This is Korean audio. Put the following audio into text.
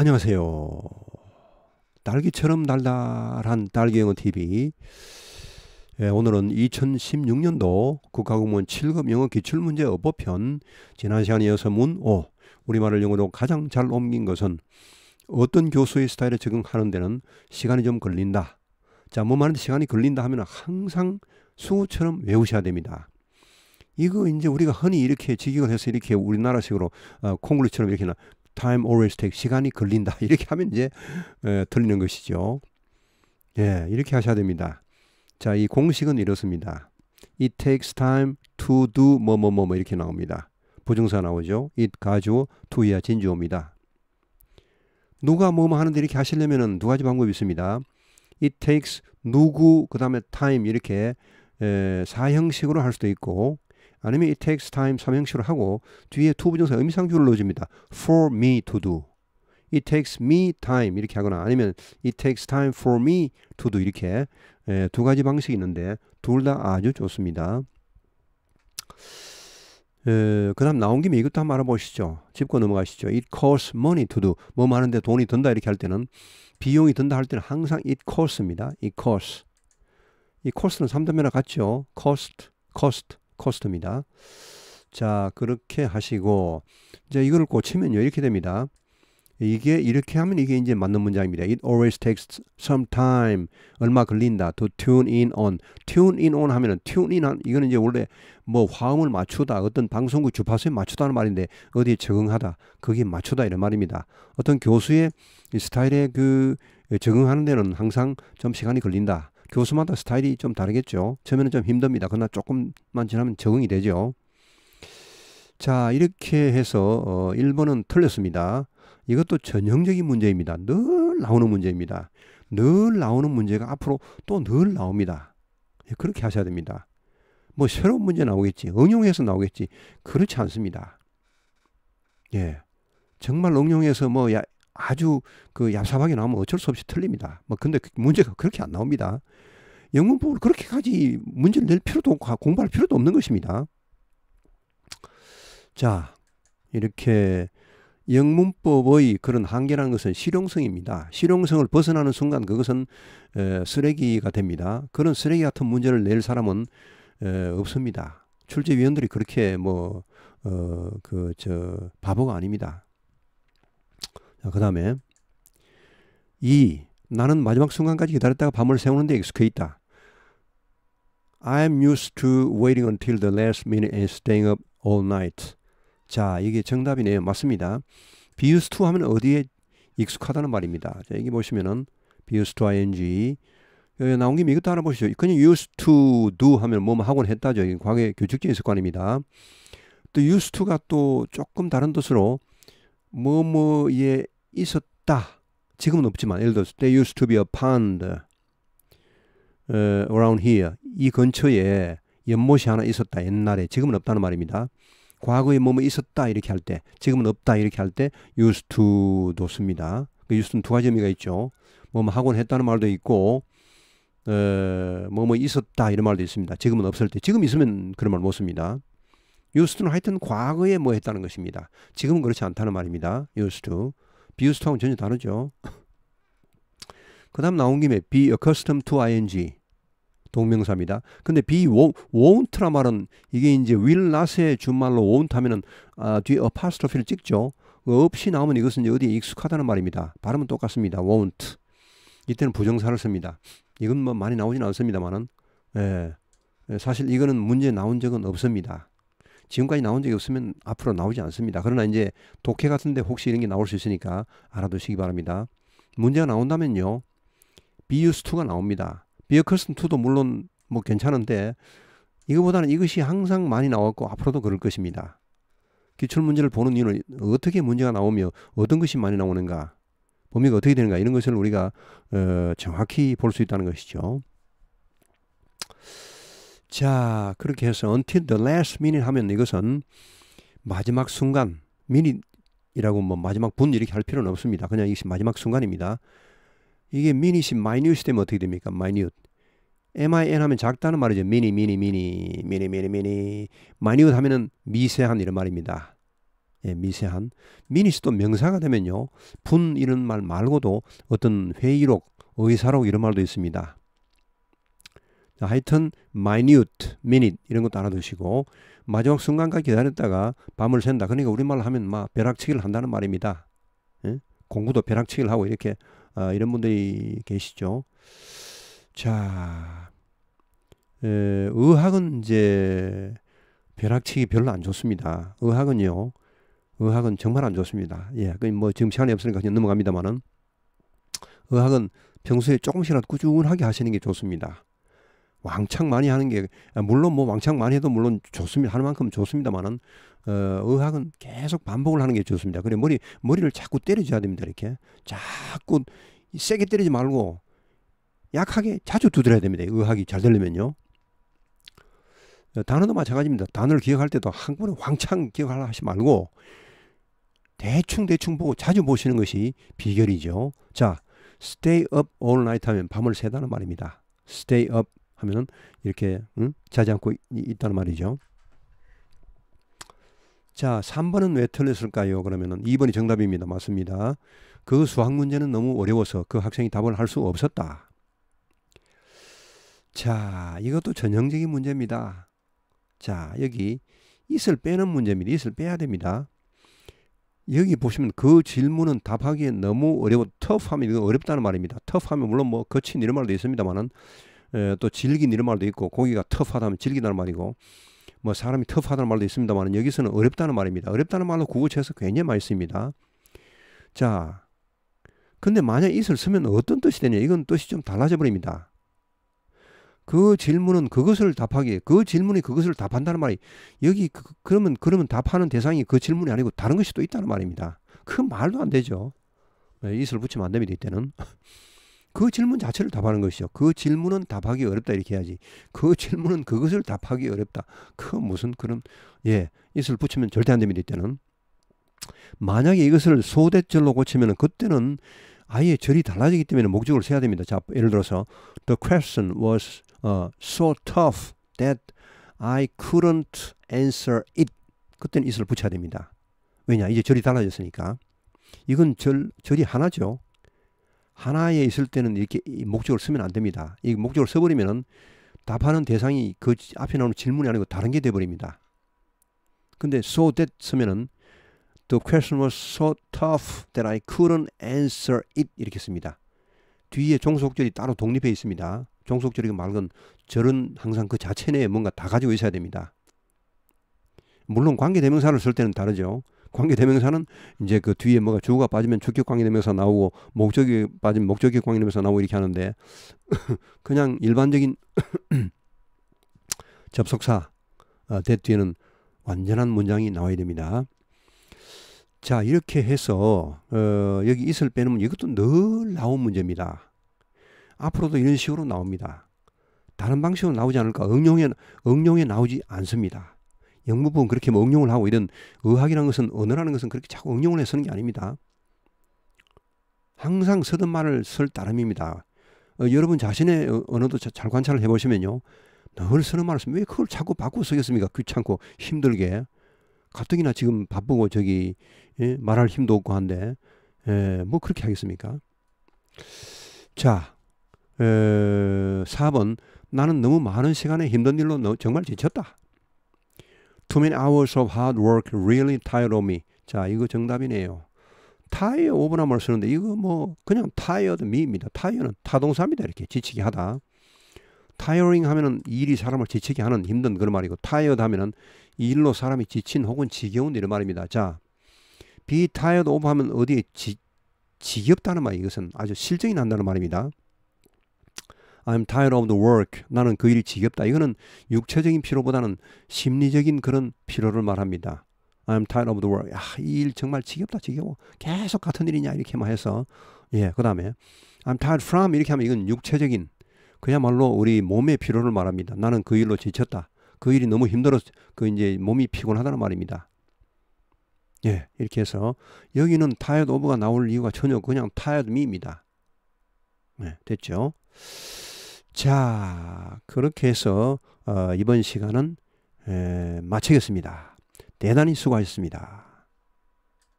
안녕하세요. 딸기처럼 달달한 딸기영어 TV. 오늘은 2016년도 국가공무원 7급 영어 기출문제 어법편 지난 시간에 이어서 문 5. 우리말을 영어로 가장 잘 옮긴 것은 어떤 교수의 스타일에 적응하는 데는 시간이 좀 걸린다. 자, 뭐 말하는데 시간이 걸린다 하면 항상 수어처럼 외우셔야 됩니다. 이거 이제 우리가 흔히 이렇게 직역을 해서 이렇게 우리나라식으로 콩글리처럼 이렇게 time always takes 시간이 걸린다 이렇게 하면 이제 틀리는 것이죠. 예, 이렇게 하셔야 됩니다. 자, 이 공식은 이렇습니다. It takes time to do 뭐뭐뭐 이렇게 나옵니다. 부정사 나오죠. it 가주어 to야 진주어입니다. 누가 뭐뭐 하는데 이렇게 하시려면은 두 가지 방법이 있습니다. It takes 누구 그 다음에 time 이렇게 사형식으로 할 수도 있고, 아니면 it takes time 3형식으로 하고 뒤에 to 부정사 의미상주어를 넣어줍니다. For me to do. It takes me time 이렇게 하거나, 아니면 it takes time for me to do 이렇게 두 가지 방식이 있는데 둘 다 아주 좋습니다. 그 다음 나온 김에 이것도 한번 알아보시죠. 짚고 넘어가시죠. It costs money to do. 뭐 하는데 돈이 든다 이렇게 할 때는, 비용이 든다 할 때는 항상 it costs입니다. it costs. 이 cost는 3단면과 같죠. cost입니다. 자, 그렇게 하시고 이제 이걸 고치면요 이렇게 됩니다. 이게 이렇게 하면 이게 이제 맞는 문장입니다. It always takes some time. 얼마 걸린다. To tune in on. tune in on 하면은 tune in 한 이거는 이제 원래 뭐 화음을 맞추다, 어떤 방송국 주파수에 맞추다는 말인데 어디에 적응하다, 거기에 맞추다 이런 말입니다. 어떤 교수의 스타일에 적응하는 데는 항상 좀 시간이 걸린다. 교수마다 스타일이 좀 다르겠죠. 처음에는 좀 힘듭니다. 그러나 조금만 지나면 적응이 되죠. 자, 이렇게 해서 1번은 틀렸습니다. 이것도 전형적인 문제입니다. 늘 나오는 문제입니다. 늘 나오는 문제가 앞으로 또 늘 나옵니다. 그렇게 하셔야 됩니다. 뭐 새로운 문제 나오겠지, 응용해서 나오겠지, 그렇지 않습니다. 예, 정말 응용해서 뭐 아주 얍삽하게 나오면 어쩔 수 없이 틀립니다. 뭐 근데 문제가 그렇게 안 나옵니다. 영문법을 그렇게까지 문제를 낼 필요도 없고 공부할 필요도 없는 것입니다. 자, 이렇게 영문법의 그런 한계라는 것은 실용성입니다. 실용성을 벗어나는 순간 그것은 쓰레기가 됩니다. 그런 쓰레기 같은 문제를 낼 사람은 없습니다. 출제위원들이 그렇게 바보가 아닙니다. 자, 그 다음에 2. 나는 마지막 순간까지 기다렸다가 밤을 새우는데 익숙해 있다. I'm used to waiting until the last minute and staying up all night. 자, 이게 정답이네요. 맞습니다. be used to 하면 어디에 익숙하다는 말입니다. 자, 여기 보시면은 be used to ing. 나온 김에 이것도 알아보시죠. 그냥 used to do 하면 뭐뭐 하곤 했다죠. 이게 과거의 규칙적인 습관입니다. 또 used to가 또 조금 다른 뜻으로 뭐뭐에 있었다. 지금은 없지만, 예를 들어서 there used to be a pond around here. 이 근처에 연못이 하나 있었다. 옛날에. 지금은 없다는 말입니다. 과거에 뭐뭐 있었다 이렇게 할 때, 지금은 없다 이렇게 할 때 used to도 씁니다. 그 used는 두 가지 의미가 있죠. 뭐뭐 하곤 했다는 말도 있고 뭐뭐 있었다 이런 말도 있습니다. 지금은 없을 때, 지금 있으면 그런 말 못 씁니다. used는 하여튼 과거에 뭐 했다는 것입니다. 지금은 그렇지 않다는 말입니다. used to. be used to하고는 전혀 다르죠. 그 다음 나온 김에 be accustomed to ing. 동명사입니다. 근데 be won't라 말은 이게 이제 will not의 준말로 won't 하면은 뒤에 apostrophe를 찍죠. 없이 나오면 이것은 이제 어디에 익숙하다는 말입니다. 발음은 똑같습니다. won't. 이때는 부정사를 씁니다. 이건 뭐 많이 나오진 않습니다만은, 사실 이거는 문제 나온 적은 없습니다. 지금까지 나온 적이 없으면 앞으로 나오지 않습니다. 그러나 이제 독해 같은데 혹시 이런 게 나올 수 있으니까 알아두시기 바랍니다. 문제가 나온다면요, be used to가 나옵니다. be accustomed to도 물론 뭐 괜찮은데 이거보다는 이것이 항상 많이 나왔고 앞으로도 그럴 것입니다. 기출문제를 보는 이유는 어떻게 문제가 나오며 어떤 것이 많이 나오는가, 범위가 어떻게 되는가, 이런 것을 우리가 정확히 볼 수 있다는 것이죠. 자, 그렇게 해서 until the last minute 하면 이것은 마지막 순간, minute이라고 뭐 마지막 분 이렇게 할 필요는 없습니다. 그냥 이것이 마지막 순간입니다. 이게 minute이 minute이 되면 어떻게 됩니까? minute. min 하면 작다는 말이죠. minute 하면은 미세한 이런 말입니다. 예, 미세한. 미닛도 명사가 되면요. 분 이런 말 말고도 어떤 회의록, 의사록 이런 말도 있습니다. 자, 하여튼 minute, minute 이런 것도 알아두시고 마지막 순간까지 기다렸다가 밤을 샌다. 그러니까 우리말로 하면 막 벼락치기를 한다는 말입니다. 예? 공부도 벼락치기를 하고 이렇게 이런 분들이 계시죠. 자, 의학은 이제 벼락치기 별로 안 좋습니다. 의학은요. 의학은 정말 안 좋습니다. 예, 뭐 지금 시간이 없으니까 그냥 넘어갑니다만은 의학은 평소에 조금씩이라도 꾸준하게 하시는 게 좋습니다. 왕창 많이 하는 게 물론 뭐 왕창 많이 해도 물론 좋습니다. 하는 만큼 좋습니다만은 의학은 계속 반복을 하는 게 좋습니다. 그래 머리를 자꾸 때려줘야 됩니다. 이렇게 자꾸 세게 때리지 말고 약하게 자주 두드려야 됩니다. 의학이 잘 되려면요. 단어도 마찬가지입니다. 단어를 기억할 때도 한꺼번에 왕창 기억하려 하지 말고 대충 보고 자주 보시는 것이 비결이죠. 자, stay up all night 하면 밤을 새다는 말입니다. stay up 하면은 이렇게 자지 않고 있다는 말이죠. 자, 3번은 왜 틀렸을까요? 그러면은 2번이 정답입니다. 맞습니다. 그 수학 문제는 너무 어려워서 그 학생이 답을 할 수 없었다. 자, 이것도 전형적인 문제입니다. 자, 여기 it을 빼는 문제입니다. it을 빼야 됩니다. 여기 보시면 그 질문은 답하기에 너무 어려워. tough하면 이거 어렵다는 말입니다. tough하면 물론 뭐 거친 이런 말도 있습니다만은 또 질긴 이런 말도 있고 고기가 tough하다면 질기다는 말이고 뭐 사람이 tough하다는 말도 있습니다만 여기서는 어렵다는 말입니다. 어렵다는 말로 국어책에서 굉장히 많이 씁니다. 자, 근데 만약 it을 쓰면 어떤 뜻이 되냐? 이건 뜻이 좀 달라져 버립니다. 그 질문은 그것을 답하기에 그 질문이 그것을 답한다는 말이 여기 그러면 답하는 대상이 그 질문이 아니고 다른 것이 또 있다는 말입니다. 그 말도 안 되죠. it을 붙이면 안 됩니다. 이때는. 그 질문 자체를 답하는 것이죠. 그 질문은 답하기 어렵다 이렇게 해야지. 그 질문은 그것을 답하기 어렵다. 그 무슨 그런 it을 붙이면 절대 안 됩니다. 이때는. 만약에 이것을 소대절로 고치면 그때는 아예 절이 달라지기 때문에 목적을 써야 됩니다. 자, 예를 들어서 the question was so tough that I couldn't answer it. 그때는 it을 붙여야 됩니다. 왜냐? 이제 절이 달라졌으니까. 이건 절이 하나죠. 하나에 있을 때는 이렇게 목적을 쓰면 안 됩니다. 이 목적을 써버리면은 답하는 대상이 그 앞에 나오는 질문이 아니고 다른 게 돼버립니다. 근데 so that 쓰면은 the question was so tough that I couldn't answer it 이렇게 씁니다. 뒤에 종속절이 따로 독립해 있습니다. 종속절이 말건 절은 항상 그 자체 내에 뭔가 다 가지고 있어야 됩니다. 물론 관계대명사를 쓸 때는 다르죠. 관계대명사는 이제 그 뒤에 뭐가 주어가 빠지면 주격 관계대명사 나오고 목적이 빠지면 목적격 관계대명사 나오고 이렇게 하는데 그냥 일반적인 접속사 that 뒤에는 완전한 문장이 나와야 됩니다. 자, 이렇게 해서 여기 it을 빼놓으면 이것도 늘 나온 문제입니다. 앞으로도 이런 식으로 나옵니다. 다른 방식으로 나오지 않을까? 응용에 나오지 않습니다. 영문법은 그렇게 뭐 응용을 하고 이런 의학이라는 것은 언어라는 것은 그렇게 자꾸 응용을 해서 쓰는 게 아닙니다. 항상 쓰던 말을 쓸 따름입니다. 여러분 자신의 언어도 잘 관찰을 해보시면요. 늘 쓰는 말을 쓰면 왜 그걸 자꾸 바꾸고 쓰겠습니까? 귀찮고 힘들게. 가뜩이나 지금 바쁘고 말할 힘도 없고 한데 뭐 그렇게 하겠습니까? 자, 4번 나는 너무 많은 시간에 힘든 일로 정말 지쳤다. Too many hours of hard work really tired of me. 자, 이거 정답이네요. tire of란 말 쓰는데 이거 뭐 그냥 tired me입니다. tire는 타동사입니다. 이렇게 지치게 하다. tiring 하면은 일이 사람을 지치게 하는 힘든 그런 말이고 tired 하면은 일로 사람이 지친 혹은 지겨운 이런 말입니다. 자, be tired of 하면 어디에 지겹다는 말이 이것은 아주 실정이 난다는 말입니다. I'm tired of the work. 나는 그 일이 지겹다. 이거는 육체적인 피로보다는 심리적인 그런 피로를 말합니다. I'm tired of the work. 야, 이 일 정말 지겹다. 지겨워. 계속 같은 일이냐 이렇게만 해서 그 다음에 I'm tired from 이렇게 하면 이건 육체적인 그야말로 우리 몸의 피로를 말합니다. 나는 그 일로 지쳤다. 그 일이 너무 힘들어서 이제 몸이 피곤하다는 말입니다. 이렇게 해서 여기는 tired of가 나올 이유가 전혀 그냥 tired me입니다. 됐죠? 자, 그렇게 해서 이번 시간은 마치겠습니다. 대단히 수고하셨습니다.